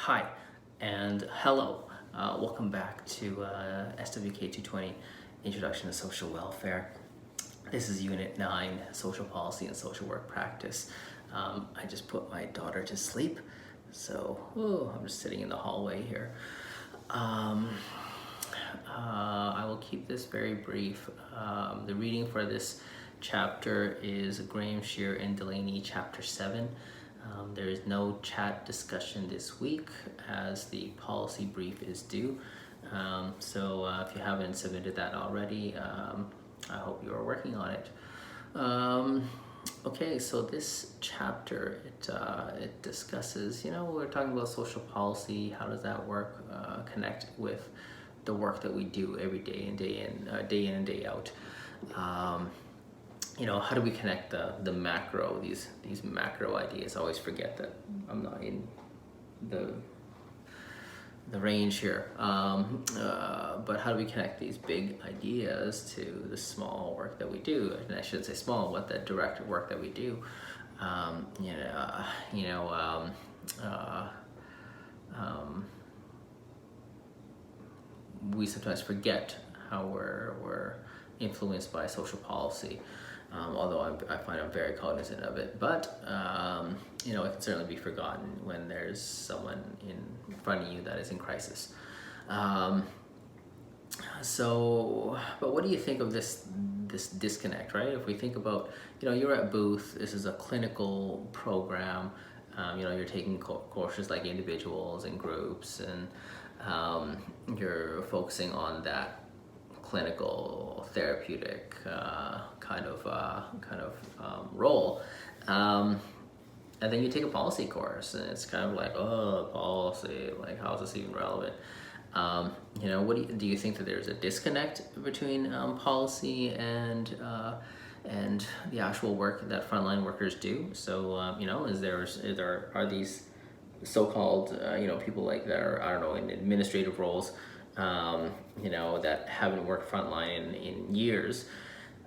Hi and hello. Welcome back to SWK 220 Introduction to Social Welfare. This is Unit 9, Social Policy and Social Work Practice. I just put my daughter to sleep, so I'm just sitting in the hallway here. I will keep this very brief. The reading for this chapter is Graham, Shear, and Delaney, Chapter 7. There is no chat discussion this week as the policy brief is due. So if you haven't submitted that already, I hope you are working on it. Okay, so this chapter, it discusses, we're talking about social policy. How does that work, connect with the work that we do every day and day in and day out? How do we connect the macro, these macro ideas? I always forget that I'm not in the range here. But how do we connect these big ideas to the small work that we do? And I shouldn't say small, but the direct work that we do. We sometimes forget how we're influenced by social policy. Although I find I'm very cognizant of it, but it can certainly be forgotten when there's someone in front of you that is in crisis. But what do you think of this disconnect, right? If we think about, you're at Booth, this is a clinical program, you're taking courses like individuals and groups, and you're focusing on that clinical therapeutic kind of role, and then you take a policy course, and it's kind of like, policy, like, how is this even relevant? What do you think that there's a disconnect between policy and the actual work that frontline workers do? So are these so-called people like that are, I don't know, in administrative roles, that haven't worked frontline in years,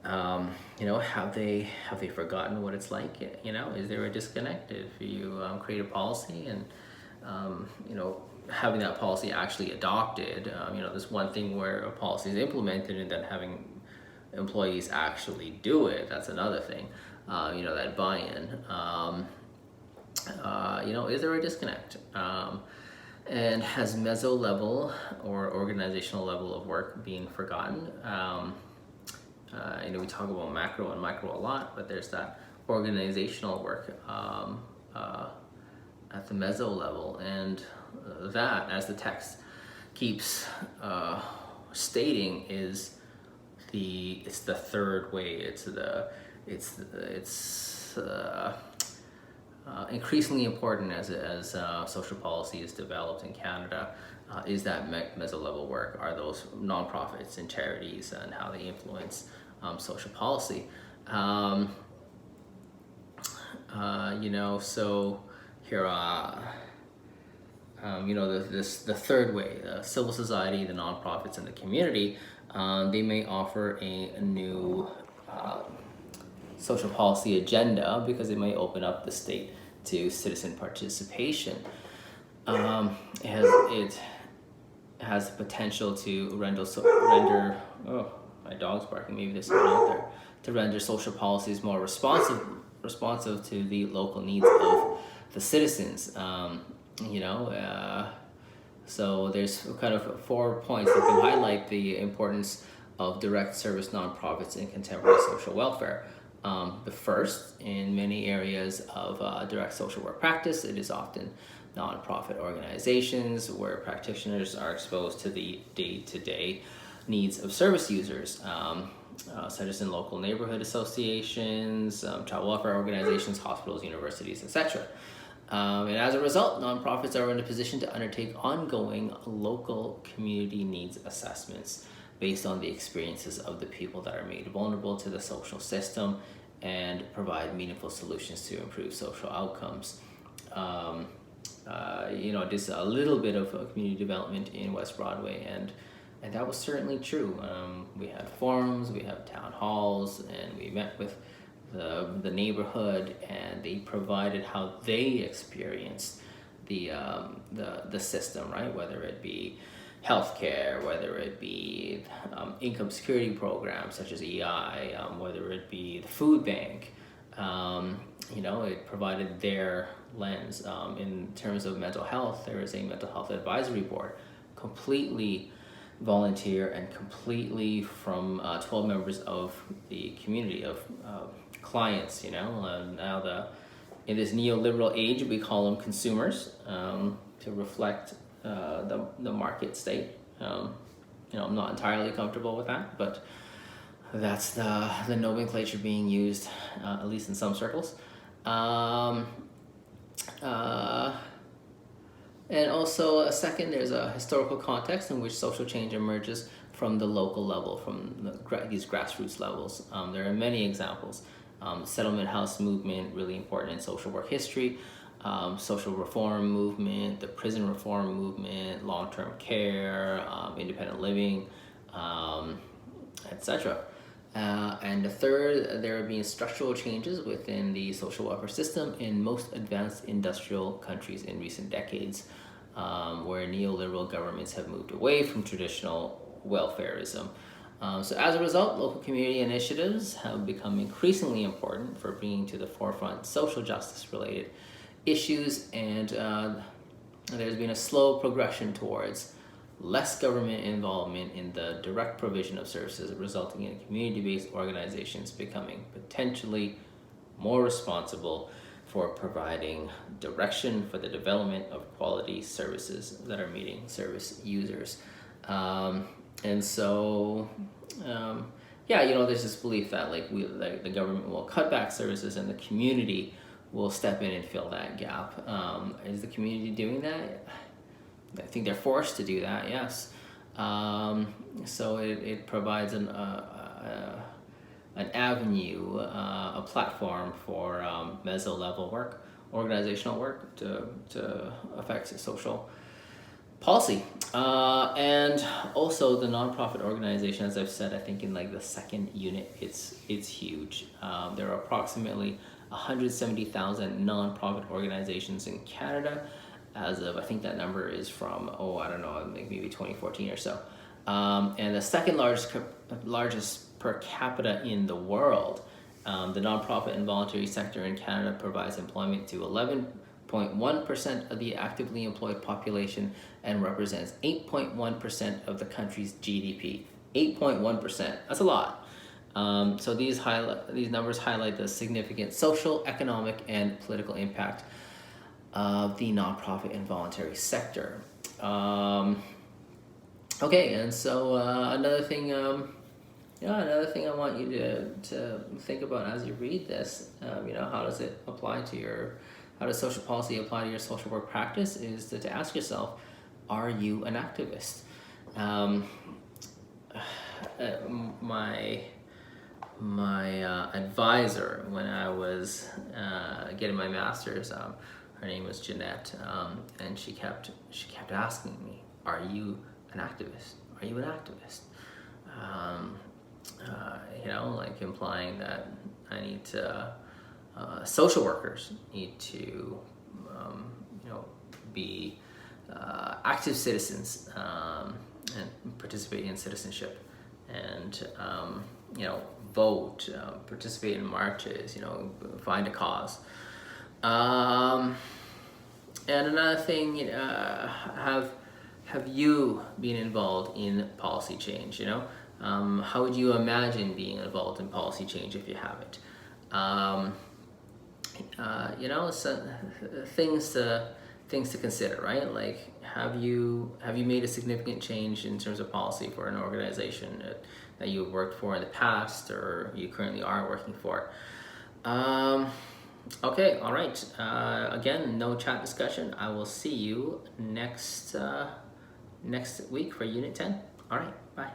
have they forgotten what it's like? Is there a disconnect if you create a policy and having that policy actually adopted? There's one thing where a policy is implemented and then having employees actually do it. That's another thing. That buy-in. Is there a disconnect? And has meso level or organizational level of work being forgotten? We talk about macro and micro a lot, but there's that organizational work at the meso level, and that, as the text keeps stating, it's the third way. It's increasingly important as social policy is developed in Canada, is that meso-level work, are those nonprofits and charities and how they influence social policy. So here, the third way, the civil society, the nonprofits, and the community, they may offer a new social policy agenda because it may open up the state to citizen participation. It has the potential to render my dog's barking, maybe there's someone out there, to render social policies more responsive to the local needs of the citizens. So there's kind of 4 points that can highlight the importance of direct service nonprofits in contemporary social welfare. The first, in many areas of direct social work practice, it is often nonprofit organizations where practitioners are exposed to the day-to-day needs of service users, such as in local neighborhood associations, child welfare organizations, hospitals, universities, etc. And as a result, nonprofits are in a position to undertake ongoing local community needs assessments based on the experiences of the people that are made vulnerable to the social system and provide meaningful solutions to improve social outcomes. Just a little bit of community development in West Broadway, and that was certainly true. We had forums, we had town halls, and we met with the neighborhood, and they provided how they experienced the system, right? Whether it be healthcare, whether it be income security programs such as EI, whether it be the food bank. It provided their lens. In terms of mental health, there is a mental health advisory board, completely volunteer and completely from 12 members of the community of clients. And now in this neoliberal age, we call them consumers, to reflect the market state. I'm not entirely comfortable with that, but that's the nomenclature being used, at least in some circles. And also, second, there's a historical context in which social change emerges from the local level, from these grassroots levels. There are many examples. Settlement house movement, really important in social work history. Social reform movement, the prison reform movement, long-term care, independent living, etc. And the third, there have been structural changes within the social welfare system in most advanced industrial countries in recent decades, where neoliberal governments have moved away from traditional welfarism. So as a result, local community initiatives have become increasingly important for bringing to the forefront social justice related issues, and there's been a slow progression towards less government involvement in the direct provision of services, resulting in community-based organizations becoming potentially more responsible for providing direction for the development of quality services that are meeting service users. And so, there's this belief that the government will cut back services and the community will step in and fill that gap. Is the community doing that? I think they're forced to do that, yes. So it provides an avenue, a platform for meso-level work, organizational work to affect social policy. And also the nonprofit organization, as I've said, I think in the second unit, it's huge. There are approximately 170,000 nonprofit organizations in Canada, as of, I think that number is from, maybe 2014 or so. And the second largest per capita in the world. The nonprofit and voluntary sector in Canada provides employment to 11.1% of the actively employed population and represents 8.1% of the country's GDP. 8.1%, that's a lot. So these numbers highlight the significant social, economic, and political impact of the nonprofit and voluntary sector. Okay, and so another thing I want you to think about as you read this, how does social policy apply to your social work practice, is to ask yourself, are you an activist? My advisor when I was getting my master's, her name was Jeanette, and she kept asking me, "Are you an activist? Are you an activist?" Implying that I need to. Social workers need to, be active citizens and participate in citizenship, and vote, participate in marches, find a cause. And another thing, have you been involved in policy change? How would you imagine being involved in policy change if you haven't? So things to consider, right? Like, have you made a significant change in terms of policy for an organization that you worked for in the past, or you currently are working for? Okay, all right. Again, no chat discussion. I will see you next week for Unit 10. All right, bye.